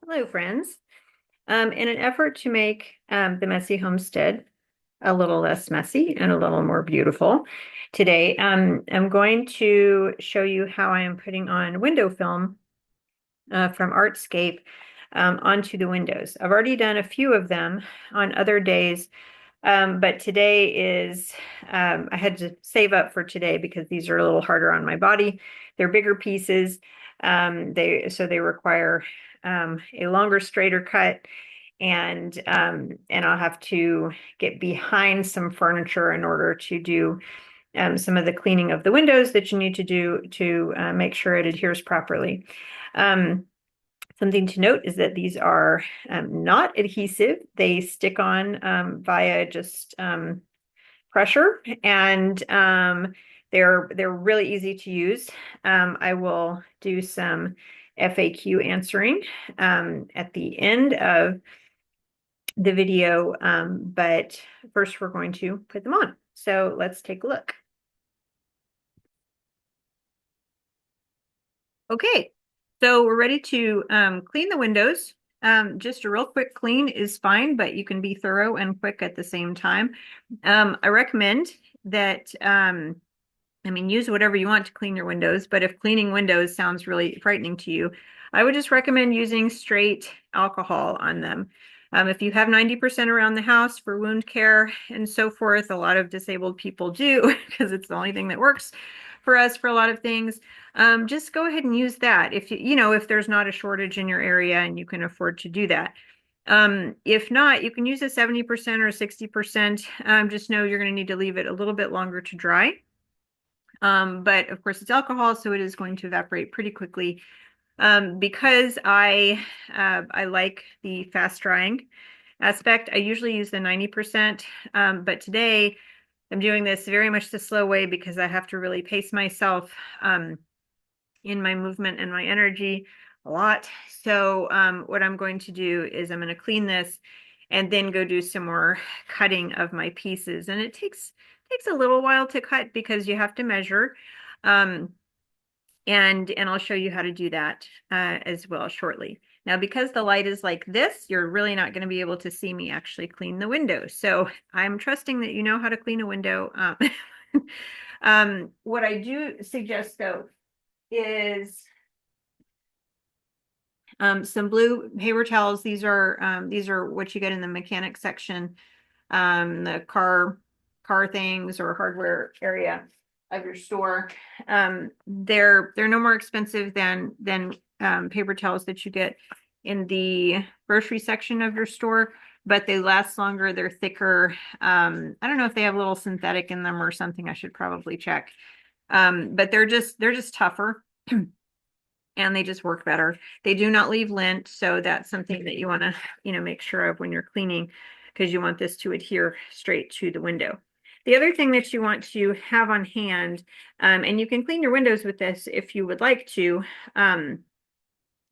Hello, friends. In an effort to make the messy homestead a little less messy and a little more beautiful, today I'm going to show you how I am putting on window film from Artscape onto the windows. I've already done a few of them on other days, but today is, I had to save up for today because these are a little harder on my body. They're bigger pieces. So they require a longer, straighter cut, and I'll have to get behind some furniture in order to do some of the cleaning of the windows that you need to do to make sure it adheres properly. Um, Something to note is that these are not adhesive. They stick on via just pressure, and they're really easy to use. I will do some FAQ answering at the end of the video, but first we're going to put them on. So let's take a look. Okay, so we're ready to clean the windows. Just a real quick clean is fine, but you can be thorough and quick at the same time. I recommend that, use whatever you want to clean your windows, but if cleaning windows sounds really frightening to you, I would just recommend using straight alcohol on them. If you have 90% around the house for wound care and so forth, a lot of disabled people do because it's the only thing that works for us for a lot of things. Just go ahead and use that if there's not a shortage in your area and you can afford to do that. If not, you can use a 70% or 60%. Just know you're going to need to leave it a little bit longer to dry. But of course it's alcohol, so it is going to evaporate pretty quickly. Because I like the fast drying aspect, I usually use the 90%. But today I'm doing this very much the slow way because I have to really pace myself in my movement and my energy a lot. So what I'm going to do is I'm going to clean this and then go do some more cutting of my pieces. And it takes a little while to cut because you have to measure. And I'll show you how to do that as well shortly. Now, because the light is like this, you're really not going to be able to see me actually clean the window. So I'm trusting that you know how to clean a window. What I do suggest, though, is some blue paper towels. These are what you get in the mechanic section, the car things or hardware area of your store. They're no more expensive than paper towels that you get in the grocery section of your store, but they last longer. They're thicker. I don't know if they have a little synthetic in them or something. I should probably check. But they're just tougher. And they just work better. They do not leave lint, so that's something that you want to, make sure of when you're cleaning, because you want this to adhere straight to the window. The other thing that you want to have on hand, and you can clean your windows with this if you would like to,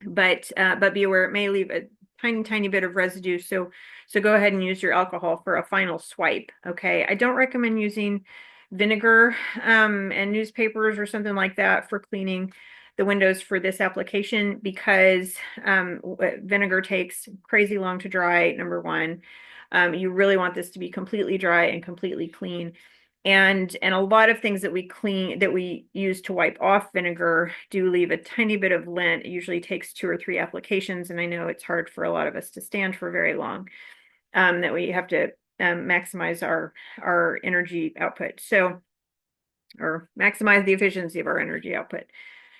but be aware it may leave a tiny bit of residue. So go ahead and use your alcohol for a final swipe. Okay, I don't recommend using vinegar and newspapers or something like that for cleaning the windows for this application because vinegar takes crazy long to dry, number one. You really want this to be completely dry and completely clean. And a lot of things that we use to wipe off vinegar do leave a tiny bit of lint. It usually takes 2 or 3 applications, and I know it's hard for a lot of us to stand for very long, that we have to maximize our energy output. Or maximize the efficiency of our energy output.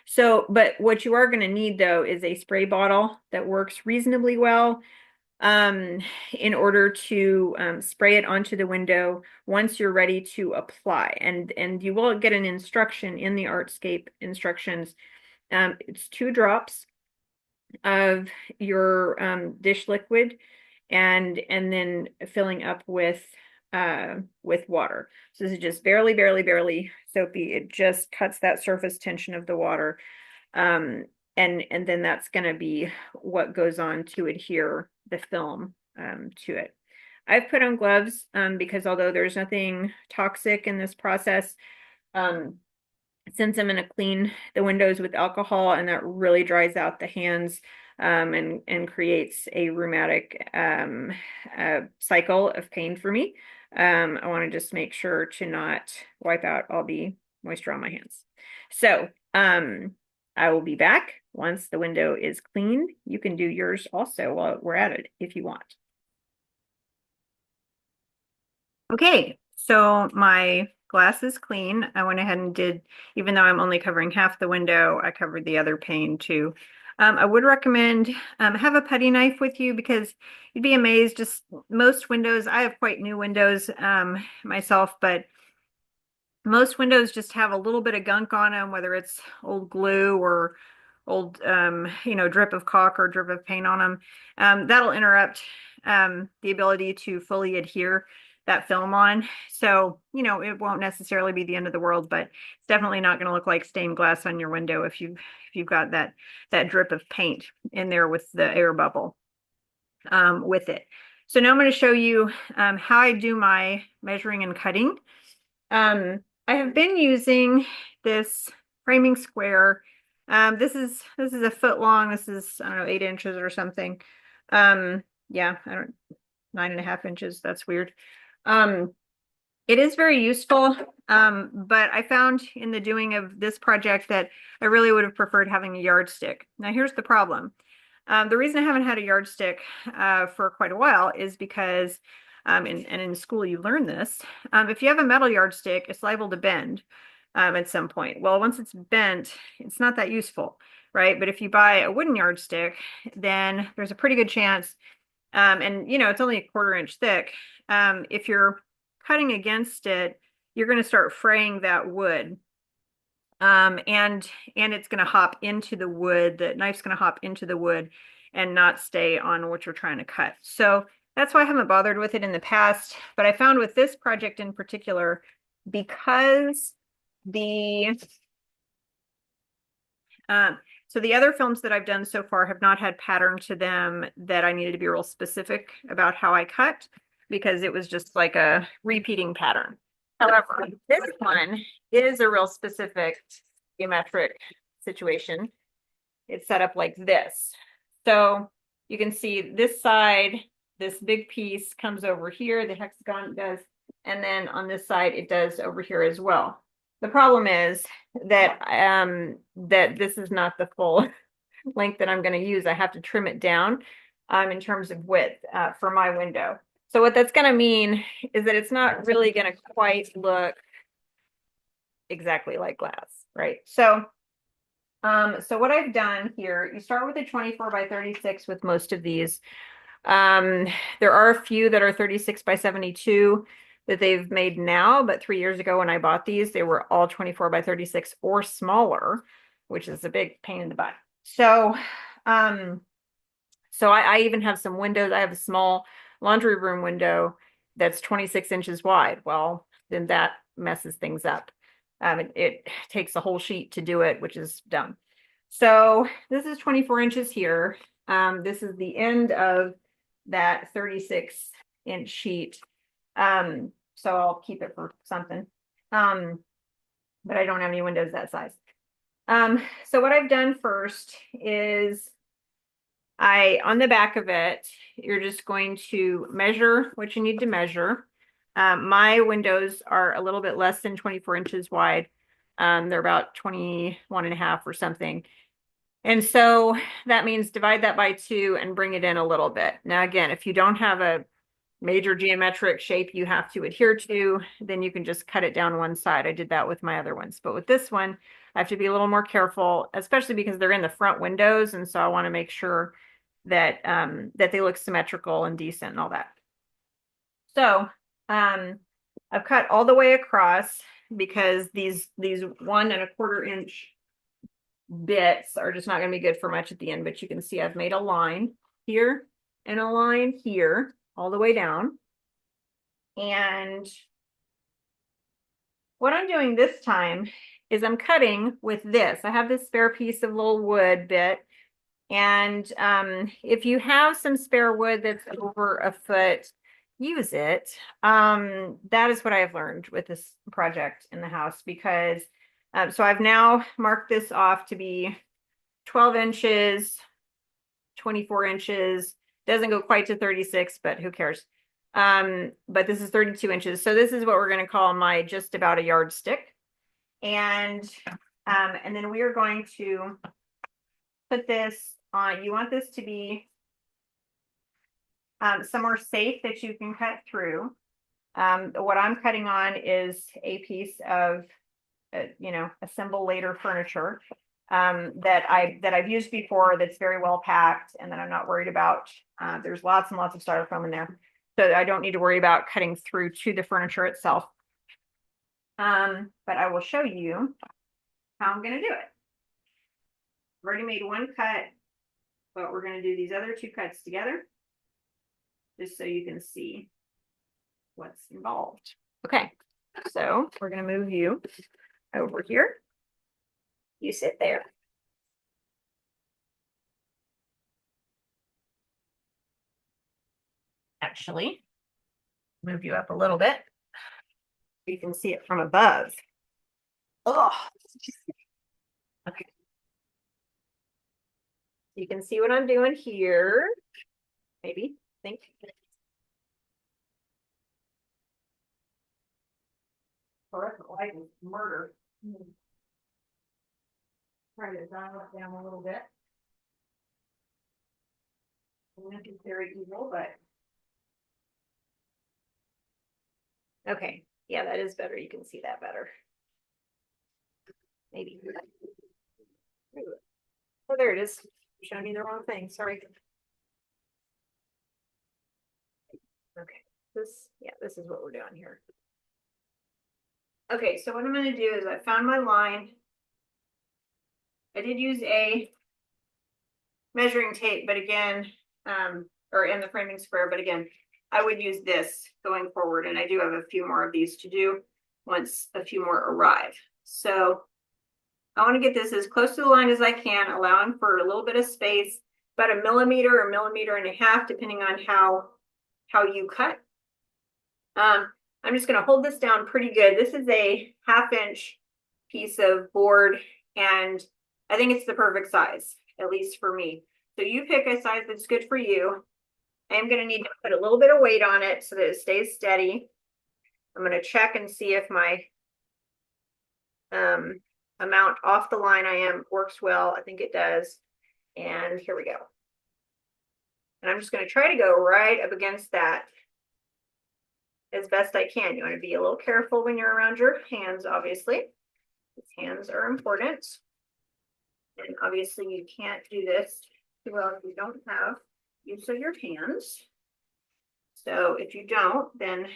So, but what you are going to need, though, is a spray bottle that works reasonably well in order to spray it onto the window once you're ready to apply. And you will get an instruction in the Artscape instructions. It's 2 drops of your dish liquid and then filling up with water. So this is just barely soapy. It just cuts that surface tension of the water. And then that's going to be what goes on to adhere the film to it. I've put on gloves because although there's nothing toxic in this process, since I'm going to clean the windows with alcohol and that really dries out the hands, and creates a rheumatic cycle of pain for me. I want to just make sure to not wipe out all the moisture on my hands. So I will be back once the window is clean. You can do yours also while we're at it if you want. Okay, so my glass is clean. I went ahead and did, even though I'm only covering half the window, I covered the other pane too. I would recommend have a putty knife with you because you'd be amazed. Just most windows, I have quite new windows myself, but most windows just have a little bit of gunk on them, whether it's old glue or old, drip of caulk or drip of paint on them. That'll interrupt the ability to fully adhere that film on. So, it won't necessarily be the end of the world, but it's definitely not going to look like stained glass on your window if you've got that drip of paint in there with the air bubble with it. So now I'm going to show you how I do my measuring and cutting. I have been using this framing square. This is a foot long. This is, I don't know, 8 inches or something. Yeah, I don't 9.5 inches. That's weird. It is very useful. But I found in the doing of this project that I really would have preferred having a yardstick. Now here's the problem. The reason I haven't had a yardstick for quite a while is because and in school you learn this. If you have a metal yardstick, it's liable to bend at some point. Well, once it's bent, it's not that useful, right? But if you buy a wooden yardstick, then there's a pretty good chance, and it's only a 1/4 inch thick. If you're cutting against it, you're going to start fraying that wood. And it's going to hop into the wood. The knife's going to hop into the wood and not stay on what you're trying to cut. So that's why I haven't bothered with it in the past. But I found with this project in particular, because so the other films that I've done so far have not had pattern to them that I needed to be real specific about how I cut, because it was just like a repeating pattern. However, this one is a real specific geometric situation. It's set up like this. So you can see this side, this big piece comes over here, the hexagon does, and then on this side it does over here as well. The problem is that that this is not the full length that I'm going to use. I have to trim it down in terms of width for my window. So what that's going to mean is that it's not really going to quite look exactly like glass, right? So what I've done here, you start with a 24 by 36 with most of these. There are a few that are 36 by 72 that they've made now, but 3 years ago when I bought these, they were all 24 by 36 or smaller, which is a big pain in the butt. So I even have some windows. I have a small laundry room window that's 26 inches wide. Well, then that messes things up. It takes a whole sheet to do it, which is dumb. So this is 24 inches here. This is the end of that 36-inch sheet. So I'll keep it for something. But I don't have any windows that size. So what I've done first is on the back of it, you're just going to measure what you need to measure. My windows are a little bit less than 24 inches wide. They're about 21.5 or something. And so that means divide that by 2 and bring it in a little bit. Now, again, if you don't have a major geometric shape you have to adhere to, then you can just cut it down one side. I did that with my other ones. But with this one, I have to be a little more careful, especially because they're in the front windows. And so I want to make sure that that they look symmetrical and decent and all that. So I've cut all the way across because these 1.25 inch bits are just not going to be good for much at the end. But you can see I've made a line here and a line here all the way down. And what I'm doing this time is I'm cutting with this. I have this spare piece of little wood bit. And if you have some spare wood that's over a foot, use it. That is what I've learned with this project in the house, because so I've now marked this off to be 12 inches 24 inches. Doesn't go quite to 36, but who cares? But this is 32 inches. So this is what we're going to call my just about a yardstick. And then we are going to put this on. You want this to be somewhere safe that you can cut through. What I'm cutting on is a piece of, assemble later furniture that I've used before, that's very well packed, and that I'm not worried about. There's lots and lots of styrofoam in there, so I don't need to worry about cutting through to the furniture itself. But I will show you how I'm going to do it. I've already made one cut, but we're going to do these other two cuts together, just so you can see what's involved. Okay, so we're going to move you over here. You sit there. Actually, move you up a little bit. You can see it from above. Oh, okay. You can see what I'm doing here. Maybe, think. Fluorescent light is murder. Try to dial it down a little bit. It's very evil, but okay. Yeah, that is better. You can see that better. Maybe. Oh, there it is. You're showing me the wrong thing. Sorry. Okay. This is what we're doing here. Okay, so what I'm going to do is I found my line. I did use a measuring tape, but again, or in the framing square, but again, I would use this going forward, and I do have a few more of these to do once a few more arrive. So I want to get this as close to the line as I can, allowing for a little bit of space, about a millimeter or millimeter and a half, depending on how you cut. I'm just going to hold this down pretty good. This is a 1/2 inch piece of board, and I think it's the perfect size, at least for me. So you pick a size that's good for you. I am going to need to put a little bit of weight on it so that it stays steady. I'm going to check and see if my amount off the line works well. I think it does. And here we go. And I'm just going to try to go right up against that as best I can. You want to be a little careful when you're around your hands, obviously. Hands are important. And obviously you can't do this well if you don't have use of your hands. So if you don't, then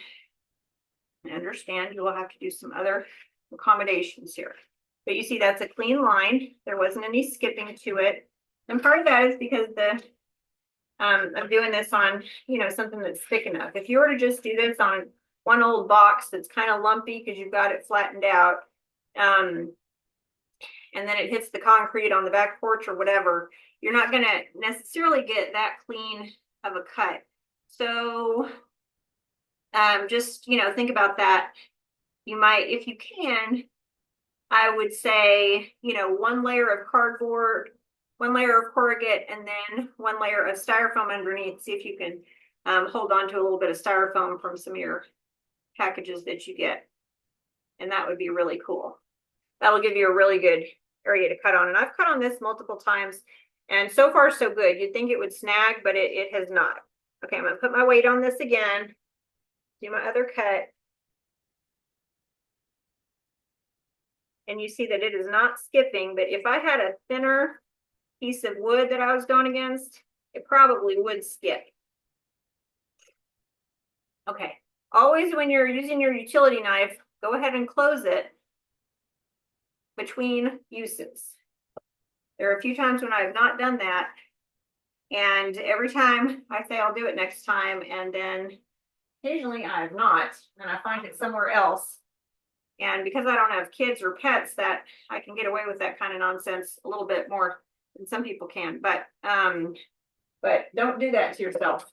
I understand you will have to do some other accommodations here. But you see that's a clean line. There wasn't any skipping to it. And part of that is because I'm doing this on, something that's thick enough. If you were to just do this on one old box that's kind of lumpy because you've got it flattened out, and then it hits the concrete on the back porch or whatever, you're not going to necessarily get that clean of a cut. So just, think about that. You might, if you can, I would say, one layer of cardboard, one layer of corrugate, and then one layer of styrofoam underneath. See if you can hold on to a little bit of styrofoam from some of your packages that you get. And that would be really cool. That'll give you a really good area to cut on. And I've cut on this multiple times, and so far so good. You'd think it would snag, but it has not. Okay, I'm going to put my weight on this again. Do my other cut. And you see that it is not skipping, but if I had a thinner piece of wood that I was going against, it probably would skip. Okay, always when you're using your utility knife, go ahead and close it between uses. There are a few times when I have not done that, and every time I say I'll do it next time, and then occasionally I have not, and I find it somewhere else. And because I don't have kids or pets, that I can get away with that kind of nonsense a little bit more than some people can. But don't do that to yourself.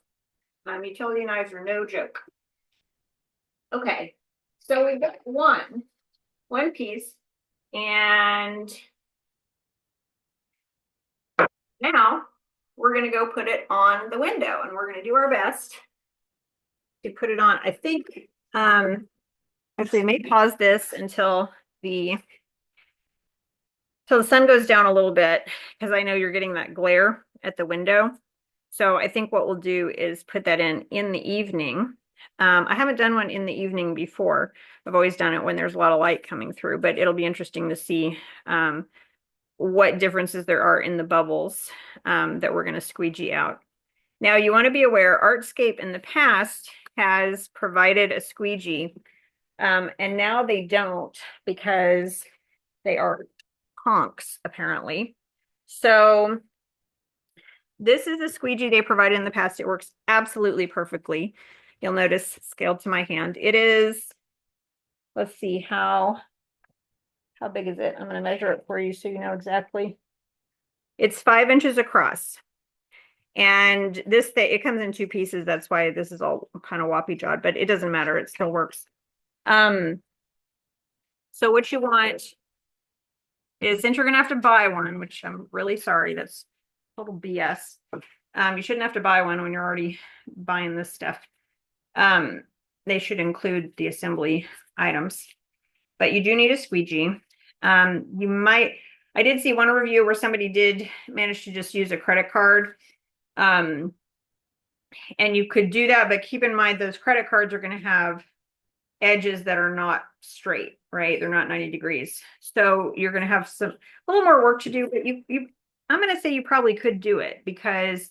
Utility knives are no joke. Okay, so we've got one piece, and now we're going to go put it on the window, and we're going to do our best to put it on. I think, actually, I may pause this until the sun goes down a little bit, because I know you're getting that glare at the window. So I think what we'll do is put that in the evening. I haven't done one in the evening before. I've always done it when there's a lot of light coming through, but it'll be interesting to see what differences there are in the bubbles that we're going to squeegee out. Now, you want to be aware, Artscape in the past has provided a squeegee, and now they don't, because they are honks, apparently. So this is a squeegee they provided in the past. It works absolutely perfectly. You'll notice scaled to my hand. It is, let's see, how big is it? I'm going to measure it for you so you know exactly. It's 5 inches across. And this thing, it comes in 2 pieces. That's why this is all kind of woppy jawed, but it doesn't matter. It still works. So what you want is, since you're going to have to buy one, which I'm really sorry, that's total BS. You shouldn't have to buy one when you're already buying this stuff. They should include the assembly items, but you do need a squeegee. I did see one review where somebody did manage to just use a credit card. And you could do that, but keep in mind those credit cards are going to have edges that are not straight, right? They're not 90 degrees. So you're going to have a little more work to do, but I'm going to say you probably could do it, because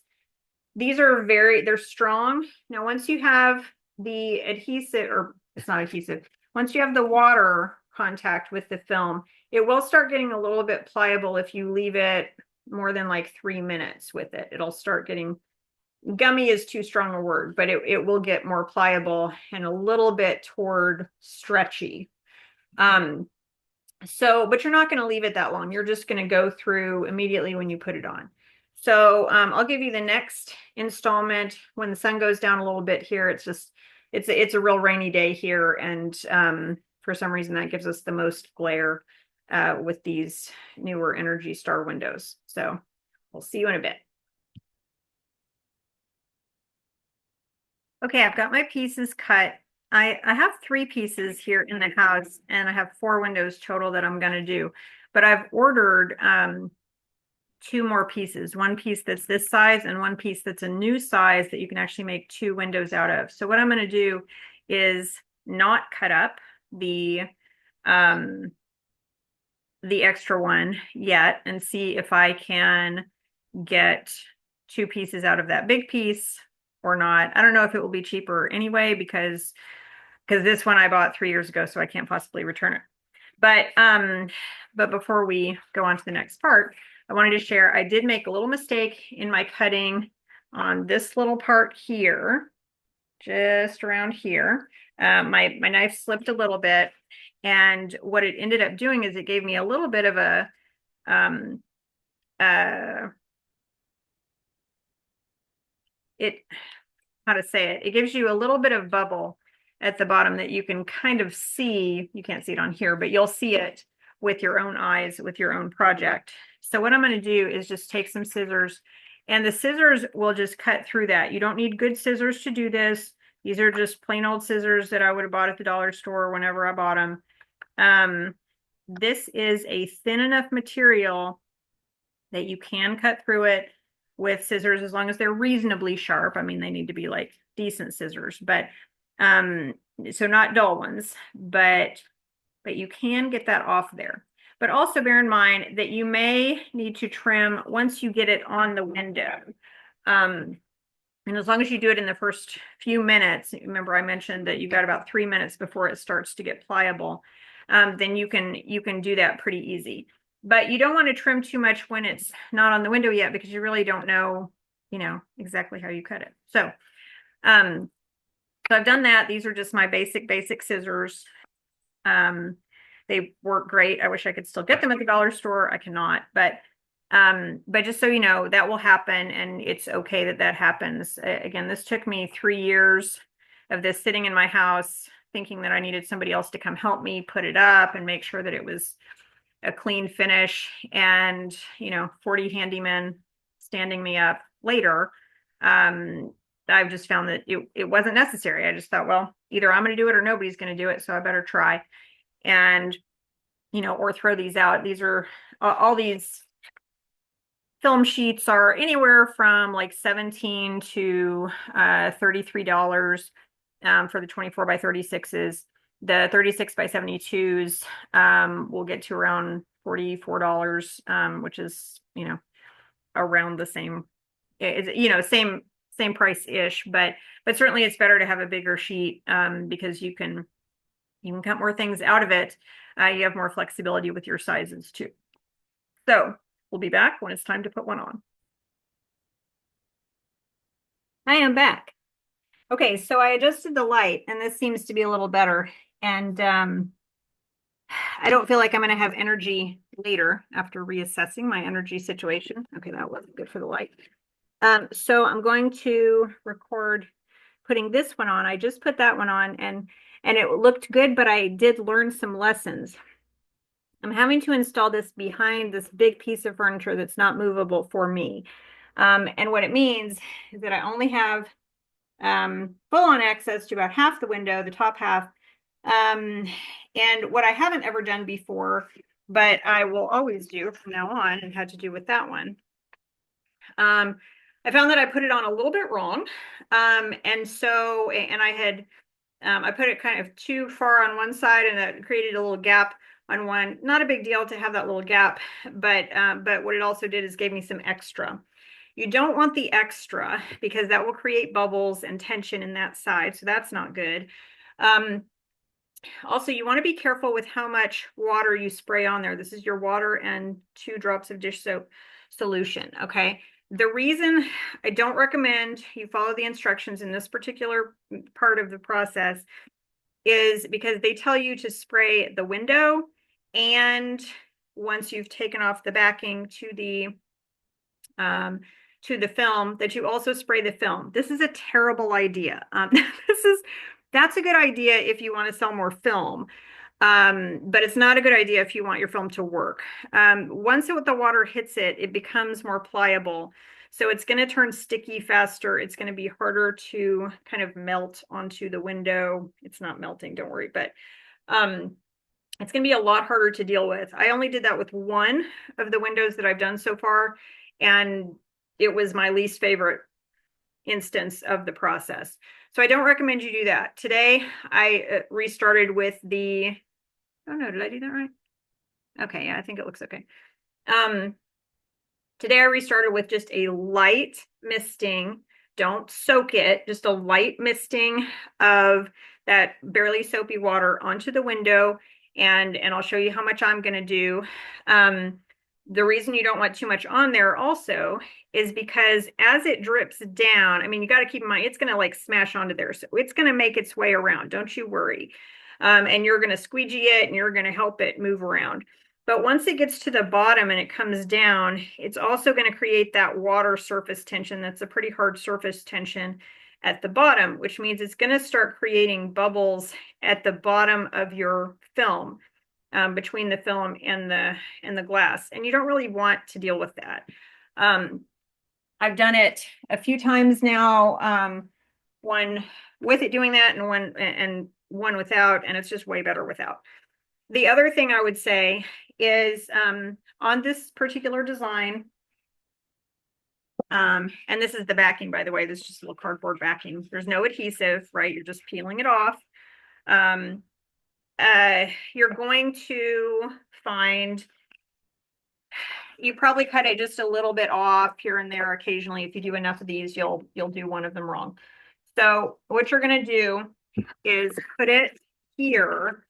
these are they're strong. Now, once you have the adhesive, or it's not adhesive, once you have the water contact with the film, it will start getting a little bit pliable if you leave it more than like 3 minutes with it. It'll start getting, gummy is too strong a word, but it will get more pliable and a little bit toward stretchy. But you're not going to leave it that long. You're just going to go through immediately when you put it on. So I'll give you the next installment when the sun goes down a little bit here. It's a real rainy day here, and for some reason that gives us the most glare with these newer Energy Star windows. So we'll see you in a bit. Okay, I've got my pieces cut. I have 3 pieces here in the house, and I have 4 windows total that I'm going to do. But I've ordered 2 more pieces, one piece that's this size and one piece that's a new size that you can actually make 2 windows out of. So what I'm going to do is not cut up the extra one yet, and see if I can get 2 pieces out of that big piece or not. I don't know if it will be cheaper anyway, because this one I bought 3 years ago, so I can't possibly return it. But before we go on to the next part, I wanted to share, I did make a little mistake in my cutting on this little part here, just around here. My knife slipped a little bit, and what it ended up doing is it gave me a little bit of a how to say it, it gives you a little bit of bubble at the bottom that you can kind of see. You can't see it on here, but you'll see it with your own eyes, with your own project. So what I'm going to do is just take some scissors, and the scissors will just cut through that. You don't need good scissors to do this. These are just plain old scissors that I would have bought at the dollar store whenever I bought them. This is a thin enough material that you can cut through it with scissors, as long as they're reasonably sharp. I mean, they need to be like decent scissors, but so not dull ones, but you can get that off there. But also bear in mind that you may need to trim once you get it on the window. And as long as you do it in the first few minutes, remember I mentioned that you've got about 3 minutes before it starts to get pliable, then you can do that pretty easy. But you don't want to trim too much when it's not on the window yet, because you really don't know, exactly how you cut it. So, so I've done that. These are just my basic scissors. They work great. I wish I could still get them at the dollar store. I cannot, but just so you know, that will happen, and it's okay that happens. Again, this took me 3 years of this sitting in my house, thinking that I needed somebody else to come help me put it up and make sure that it was a clean finish, and 40 handymen standing me up later, I've just found that it wasn't necessary. I just thought, well, either I'm going to do it or nobody's going to do it, so I better try. And, or throw these out. These are all these film sheets are anywhere from like 17 to $33 for the 24 by 36s. The 36 by 72s will get to around $44, which is, around the same, same price-ish, but certainly it's better to have a bigger sheet because you can cut more things out of it. You have more flexibility with your sizes too. So we'll be back when it's time to put one on. I am back. Okay, so I adjusted the light and this seems to be a little better. And I don't feel like I'm going to have energy later after reassessing my energy situation. Okay, that wasn't good for the light. So I'm going to record putting this one on. I just put that one on and it looked good, but I did learn some lessons. I'm having to install this behind this big piece of furniture that's not movable for me. And what it means is that I only have full-on access to about half the window, the top half. And what I haven't ever done before, but I will always do from now on and had to do with that one. I found that I put it on a little bit wrong. And I had, I put it kind of too far on one side and that created a little gap on one. Not a big deal to have that little gap, but what it also did is gave me some extra. You don't want the extra because that will create bubbles and tension in that side. So that's not good. Also, you want to be careful with how much water you spray on there. This is your water and 2 drops of dish soap solution. Okay. The reason I don't recommend you follow the instructions in this particular part of the process is because they tell you to spray the window and once you've taken off the backing to the film, that you also spray the film. This is a terrible idea. That's a good idea if you want to sell more film. But it's not a good idea if you want your film to work. Once the water hits it, it becomes more pliable. So it's going to turn sticky faster. It's going to be harder to kind of melt onto the window. It's not melting, don't worry, but it's going to be a lot harder to deal with. I only did that with one of the windows that I've done so far, and it was my least favorite instance of the process. So I don't recommend you do that. Today, I restarted with the, oh no, did I do that right? Okay, yeah, I think it looks okay. Today I restarted with just a light misting. Don't soak it, just a light misting of that barely soapy water onto the window. And I'll show you how much I'm going to do. The reason you don't want too much on there also is because as it drips down, I mean, you got to keep in mind, it's going to like smash onto there. So it's going to make its way around. Don't you worry. And you're going to squeegee it and you're going to help it move around. But once it gets to the bottom and it comes down, it's also going to create that water surface tension. That's a pretty hard surface tension at the bottom, which means it's going to start creating bubbles at the bottom of your film, between the film and the glass. And you don't really want to deal with that. I've done it a few times now, one with it doing that and one without, and it's just way better without. The other thing I would say is on this particular design, and this is the backing, by the way, this is just a little cardboard backing. There's no adhesive, right? You're just peeling it off. You're going to find, you probably cut it just a little bit off here and there occasionally. If you do enough of these, you'll do one of them wrong. So what you're going to do is put it here.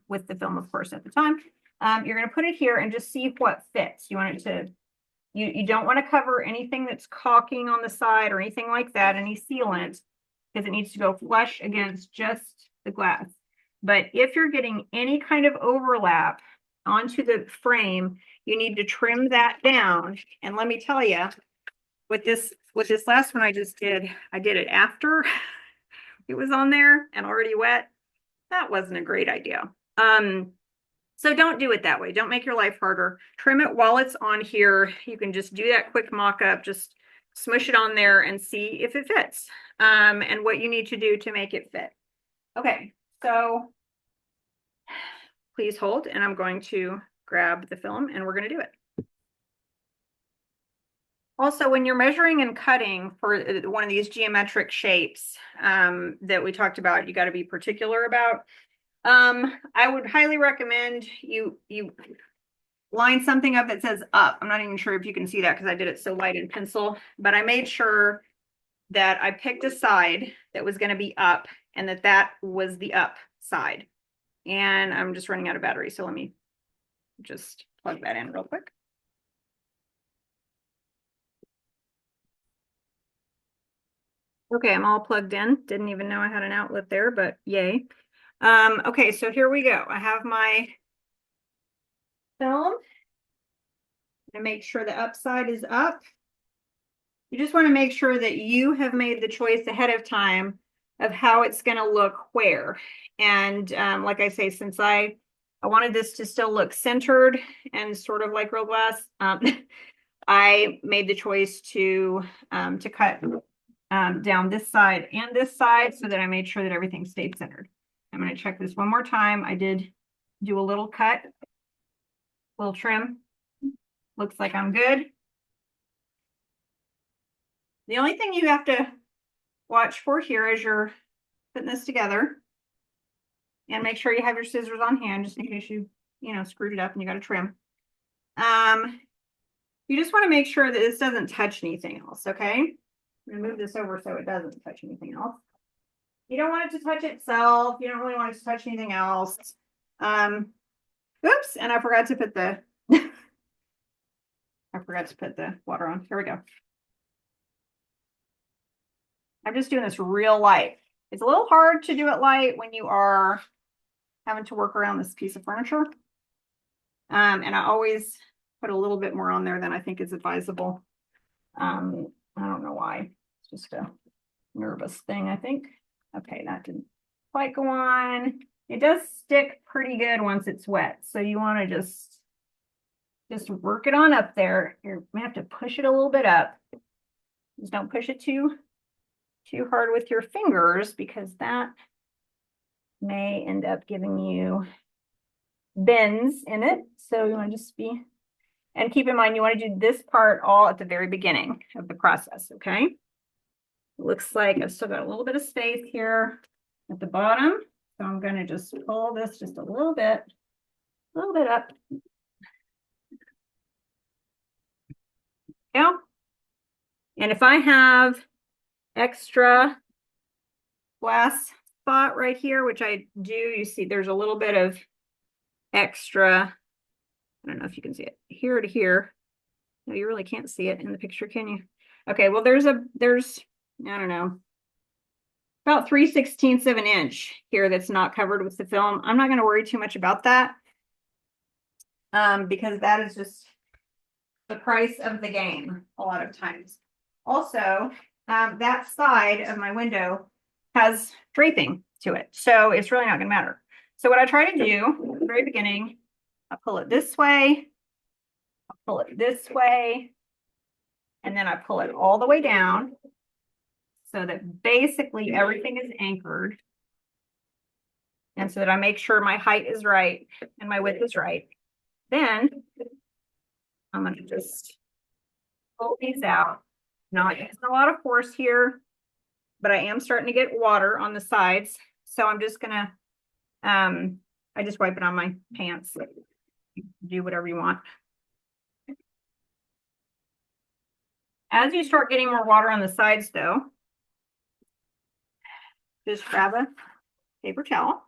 With the film, of course, at the time. You're going to put it here and just see what fits. You want it to, you don't want to cover anything that's caulking on the side or anything like that, any sealant, because it needs to go flush against just the glass. But if you're getting any kind of overlap onto the frame, you need to trim that down. And let me tell you, with this last one I just did, I did it after it was on there and already wet. That wasn't a great idea. So don't do it that way. Don't make your life harder. Trim it while it's on here. You can just do that quick mock-up, just smush it on there and see if it fits, and what you need to do to make it fit. Okay, so please hold, and I'm going to grab the film and we're going to do it. Also, when you're measuring and cutting for one of these geometric shapes that we talked about, you got to be particular about. I would highly recommend you line something up that says up. I'm not even sure if you can see that because I did it so light in pencil, but I made sure that I picked a side that was going to be up and that was the up side. And I'm just running out of battery, so let me just plug that in real quick. Okay, I'm all plugged in. Didn't even know I had an outlet there, but yay. Okay, so here we go. I have my film. And make sure the upside is up. You just want to make sure that you have made the choice ahead of time of how it's going to look where. And like I say, since I wanted this to still look centered and sort of like real glass, I made the choice to cut down this side and this side so that I made sure that everything stayed centered. I'm going to check this one more time. I did do a little cut, little trim. Looks like I'm good. The only thing you have to watch for here as you're putting this together, and make sure you have your scissors on hand just in case you screwed it up and you got to trim. You just want to make sure that this doesn't touch anything else, okay? I'm going to move this over so it doesn't touch anything else. You don't want it to touch itself. You don't really want it to touch anything else. Oops, and I forgot to put the water on. Here we go. I'm just doing this real light. It's a little hard to do it light when you are having to work around this piece of furniture. And I always put a little bit more on there than I think is advisable. I don't know why. It's just a nervous thing, I think. Okay, that didn't quite go on. It does stick pretty good once it's wet. So you want to just work it on up there. You may have to push it a little bit up. Just don't push it too hard with your fingers because that may end up giving you bends in it. So you want to just be, and keep in mind, you want to do this part all at the very beginning of the process, okay? It looks like I've still got a little bit of space here at the bottom. So I'm going to just pull this just a little bit up. Yeah. And if I have extra glass spot right here, which I do, you see there's a little bit of extra, I don't know if you can see it, here to here. No, you really can't see it in the picture, can you? Okay, well there's I don't know, about 3/16 of an inch here that's not covered with the film. I'm not going to worry too much about that because that is just the price of the game a lot of times. Also, that side of my window has draping to it, so it's really not going to matter. So what I try to do at the very beginning, I pull it this way, I pull it this way, and then I pull it all the way down so that basically everything is anchored, and so that I make sure my height is right and my width is right. Then I'm going to just pull these out. Not using a lot of force here, but I am starting to get water on the sides. So I'm just going to, I just wipe it on my pants. Do whatever you want. As you start getting more water on the sides though, just grab a paper towel.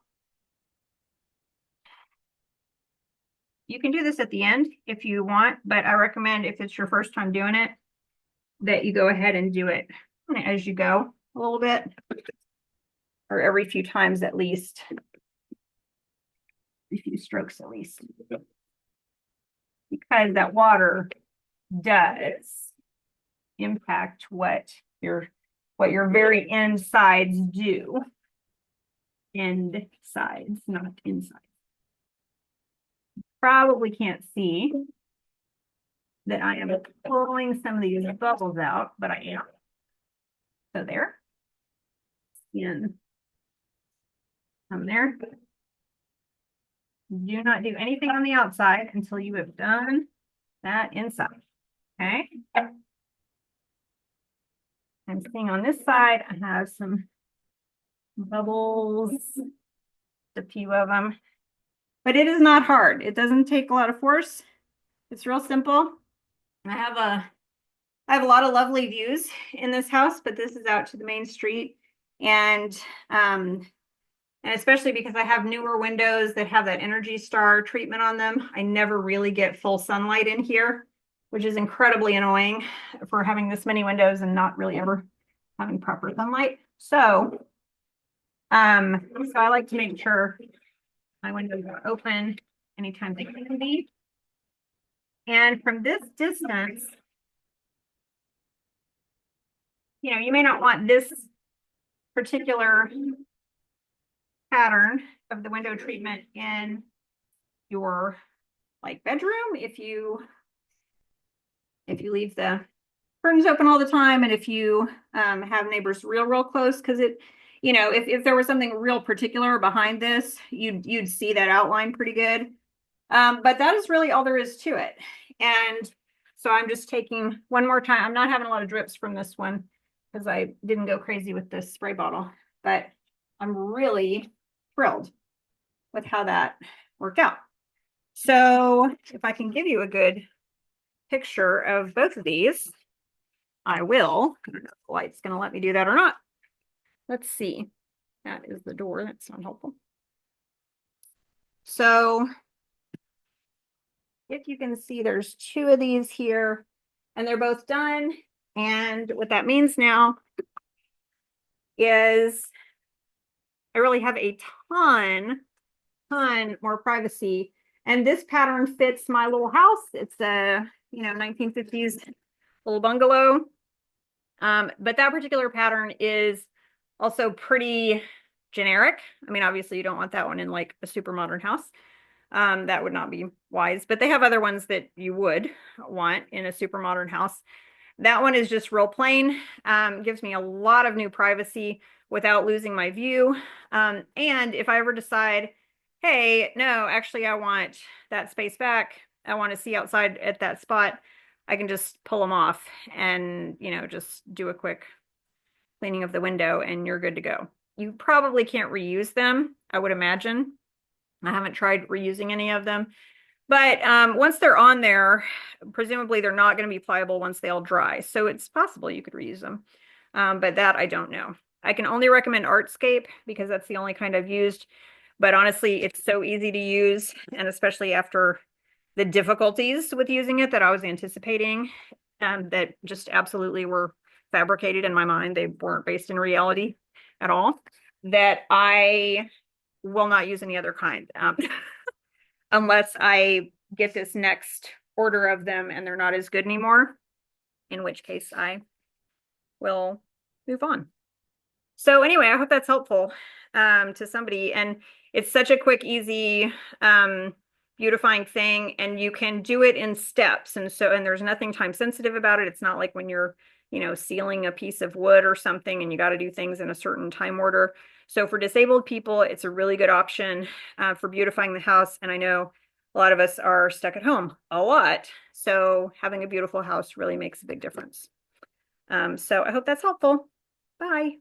You can do this at the end if you want, but I recommend if it's your first time doing it, that you go ahead and do it as you go a little bit, or every few times at least, a few strokes at least, because that water does impact what your very end sides do. End sides, not inside. probably can't see that I am pulling some of these bubbles out, but I am. So there. And come there. Do not do anything on the outside until you have done that inside. Okay. I'm seeing on this side, I have some bubbles, a few of them, but it is not hard. It doesn't take a lot of force. It's real simple. I have a lot of lovely views in this house, but this is out to the main street. And especially because I have newer windows that have that Energy Star treatment on them, I never really get full sunlight in here, which is incredibly annoying for having this many windows and not really ever having proper sunlight. So I like to make sure my windows are open anytime they can be. And from this distance, you may not want this particular pattern of the window treatment in your bedroom if you leave the curtains open all the time, and if you have neighbors real close, because if there was something real particular behind this, you'd see that outline pretty good. But that is really all there is to it. And so I'm just taking one more time. I'm not having a lot of drips from this one because I didn't go crazy with this spray bottle, but I'm really thrilled with how that worked out. So if I can give you a good picture of both of these, I will. I don't know if the light's going to let me do that or not. Let's see. That is the door. That's not helpful. So if you can see, there's two of these here, and they're both done. And what that means now is I really have a ton more privacy. And this pattern fits my little house. It's a 1950s little bungalow. But that particular pattern is also pretty generic. I mean, obviously you don't want that one in like a super modern house. That would not be wise, but they have other ones that you would want in a super modern house. That one is just real plain, gives me a lot of new privacy without losing my view. And if I ever decide, hey, no, actually I want that space back, I want to see outside at that spot, I can just pull them off and, just do a quick cleaning of the window and you're good to go. You probably can't reuse them, I would imagine. I haven't tried reusing any of them, but once they're on there, presumably they're not going to be pliable once they all dry. So it's possible you could reuse them, but that I don't know. I can only recommend Artscape because that's the only kind I've used. But honestly, it's so easy to use, and especially after the difficulties with using it that I was anticipating, that just absolutely were fabricated in my mind. They weren't based in reality at all, that I will not use any other kind unless I get this next order of them and they're not as good anymore, in which case I will move on. So anyway, I hope that's helpful to somebody. And it's such a quick, easy beautifying thing, and you can do it in steps. And there's nothing time sensitive about it. It's not like when you're sealing a piece of wood or something and you got to do things in a certain time order. So for disabled people, it's a really good option for beautifying the house. And I know a lot of us are stuck at home a lot. So having a beautiful house really makes a big difference. So I hope that's helpful. Bye.